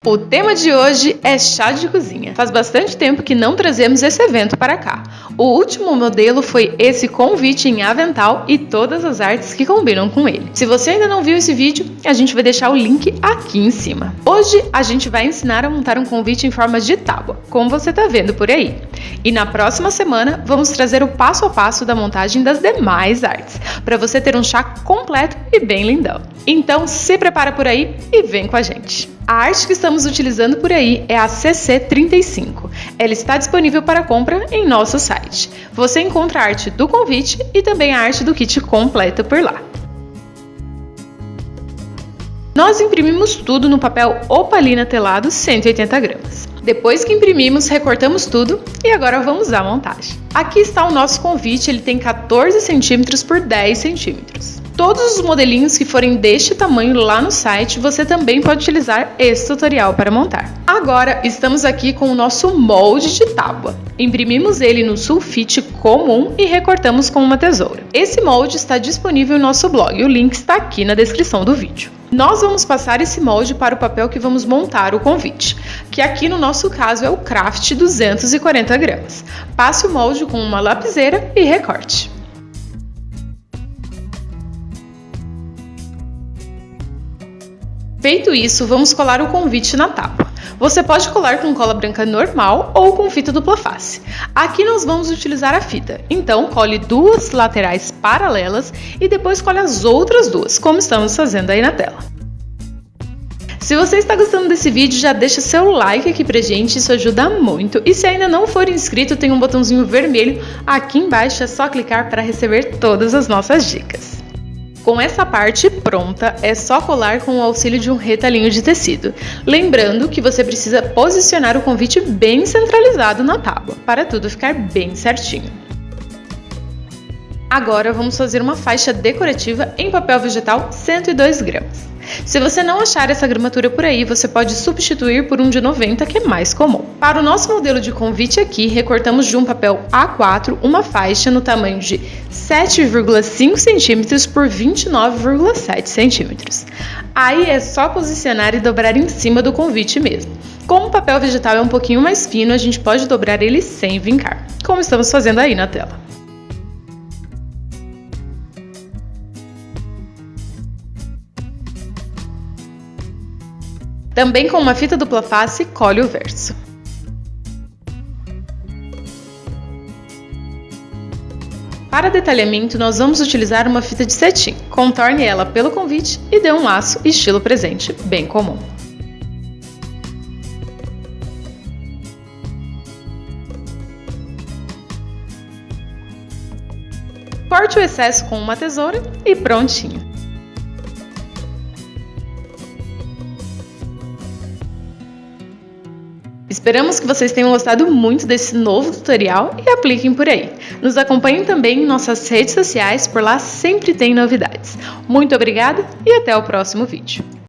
O tema de hoje é chá de cozinha. Faz bastante tempo que não trazemos esse evento para cá. O último modelo foi esse convite em avental e todas as artes que combinam com ele. Se você ainda não viu esse vídeo, a gente vai deixar o link aqui em cima. Hoje a gente vai ensinar a montar um convite em forma de tábua, como você está vendo por aí. E na próxima semana vamos trazer o passo a passo da montagem das demais artes, para você ter um chá completo e bem lindão. Então se prepara por aí e vem com a gente! A arte que estamos utilizando por aí é a CC35. Ela está disponível para compra em nosso site. Você encontra a arte do convite e também a arte do kit completo por lá. Nós imprimimos tudo no papel opalina telado 180 gramas. Depois que imprimimos, recortamos tudo e agora vamos à montagem. Aqui está o nosso convite, ele tem 14 cm por 10 cm. Todos os modelinhos que forem deste tamanho lá no site, você também pode utilizar esse tutorial para montar. Agora, estamos aqui com o nosso molde de tábua. Imprimimos ele no sulfite comum e recortamos com uma tesoura. Esse molde está disponível no nosso blog, o link está aqui na descrição do vídeo. Nós vamos passar esse molde para o papel que vamos montar o convite, que aqui no nosso caso é o Craft 240 gramas. Passe o molde com uma lapiseira e recorte. Feito isso, vamos colar o convite na tábua. Você pode colar com cola branca normal ou com fita dupla face. Aqui nós vamos utilizar a fita, então cole duas laterais paralelas e depois cole as outras duas, como estamos fazendo aí na tela. Se você está gostando desse vídeo, já deixa seu like aqui pra gente, isso ajuda muito. E se ainda não for inscrito, tem um botãozinho vermelho aqui embaixo, é só clicar para receber todas as nossas dicas. Com essa parte pronta, é só colar com o auxílio de um retalhinho de tecido. Lembrando que você precisa posicionar o convite bem centralizado na tábua, para tudo ficar bem certinho. Agora vamos fazer uma faixa decorativa em papel vegetal 102 gramas. Se você não achar essa gramatura por aí, você pode substituir por um de 90, que é mais comum. Para o nosso modelo de convite aqui, recortamos de um papel A4 uma faixa no tamanho de 7,5 cm por 29,7 cm. Aí é só posicionar e dobrar em cima do convite mesmo. Como o papel vegetal é um pouquinho mais fino, a gente pode dobrar ele sem vincar, como estamos fazendo aí na tela. Também com uma fita dupla face, cole o verso. Para detalhamento, nós vamos utilizar uma fita de cetim. Contorne ela pelo convite e dê um laço estilo presente, bem comum. Corte o excesso com uma tesoura e prontinho! Esperamos que vocês tenham gostado muito desse novo tutorial e apliquem por aí. Nos acompanhem também em nossas redes sociais, por lá sempre tem novidades. Muito obrigada e até o próximo vídeo.